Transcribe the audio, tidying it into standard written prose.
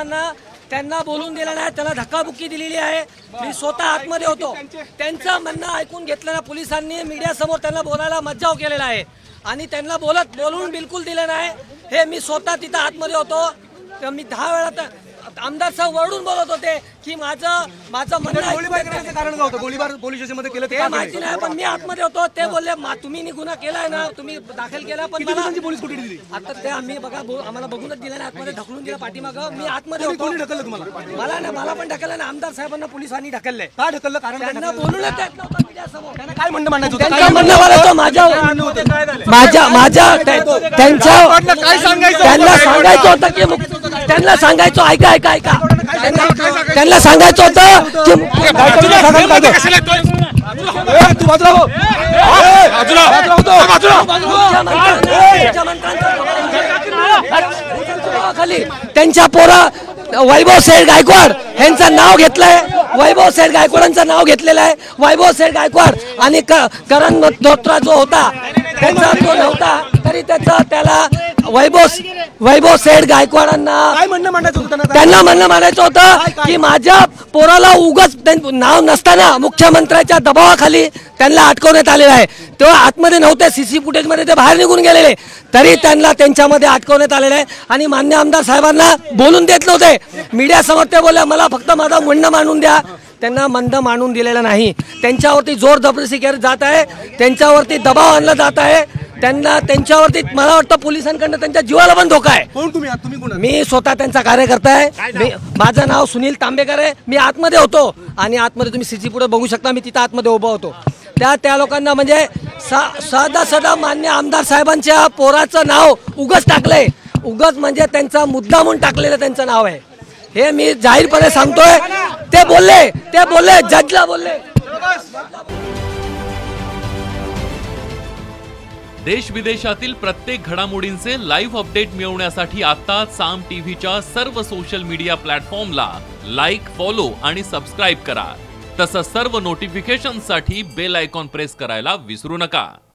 साहेबांना त्यांना बोलून दिलं नाही, त्याला धक्काबुक्की दिलेली आहे। मी स्वतः आतमध्ये होतो, त्यांचं म्हणणं ऐकून घेतलं ना पोलिसांनी, मीडिया समोर त्यांना बोलायला मज्जाव केलेला आहे आणि त्यांना बोलून बिलकुल दिलं नाही। हे मी स्वतः तिथं आतमध्ये होतो, मी 10 वेळा आमदार साहेब वरडून बोलत होते की माझं म्हणणं गोळीबार करण्याचं कारण काय होतं? गोळीबार पोलीस स्टेशनमध्ये केलं ते माहिती नाही, पण मी आतमध्ये होतो। ते बोलले तुम्ही गुन्हा केलाय ना, तुम्ही दाखल केला, पण मला पोलीस कुठे दिली? आता ते आम्ही बघा आम्हाला बघूनच दिलं नाही, आतमध्ये ढकलून दिलं पाठीमागं। मी आतमध्ये होतो। कोणी ढकललं तुम्हाला? मला पण ढकललं ना, आमदार साहेबांना पोलिसांनी ढकललंय। का ढकललं? कारण त्यांना बोलूनच देत नव्हतं मीडियासमोर। त्यांना काय म्हणणं मांडायचं होतं? त्यांचं म्हणणं मला तो माझ्या त्यांना सांगायचं होतं की त्यांना सांगायचं ऐका त्यांना सांगायचं होतं की त्यांच्या पोरा वैभव सेठ गायकवाड यांचं नाव घेतलंय, वैभव सेठ गायकवाडांचं नाव घेतलेलं आहे। वैभव सेठ गायकवाड आणि करण धोत्रा जो होता त्यांचा तो नव्हता, तरी त्याला वैभव सेठ गायकवाडांना काय म्हणणं मांडायचं होतं? त्यांना म्हणणं मानायचं होतं की माझ्या पोराला उगाच नाव नसताना मुख्यमंत्र्यांच्या दबावाखाली त्यांना अटकवण्यात आलेलं आहे। तेव्हा आतमध्ये नव्हते, सीसी फुटेजमध्ये ते बाहेर निघून गेलेले, तरी त्यांना त्यांच्यामध्ये अटकवण्यात आलेलं आहे आणि मान्य आमदार साहेबांना बोलून देत नव्हते। मीडिया समोर ते बोलले मला फक्त माझं म्हणणं मांडून द्या, त्यांना मंद मांडून दिलेलं नाही। त्यांच्यावरती जोर जबरदस्ती केली जात आहे, त्यांच्यावरती दबाव आणला जात आहे, त्यांच्यावरती मला वाटतं पोलिसांकडनं त्यांच्या जीवाला पण धोका आहे। तुम्ही मी स्वतः त्यांचा कार्यकर्ता आहे, माझं नाव सुनील तांबेकर आहे। मी आतमध्ये होतो आणि आतमध्ये तुम्ही सीसी पुढे बघू शकता, मी तिथं आतमध्ये उभा होतो। त्या लोकांना म्हणजे सदा मान्य आमदार साहेबांच्या पोराचं नाव उगाच टाकलंय, उगाच म्हणजे त्यांचा मुद्दा म्हणून टाकलेलं त्यांचं नाव आहे, हे मी जाहीरपणे सांगतोय। ते बोलले जजला बोलले। देश विदेशातील प्रत्येक घडामोडींचे लाईव्ह अपडेट मिळवण्यासाठी आता साम टीव्हीच्या सर्व सोशल मीडिया प्लॅटफॉर्मला लाईक, फॉलो आणि सबस्क्राईब करा। तसंच सर्व नोटिफिकेशनसाठी बेल आयकॉन प्रेस करायला विसरू नका।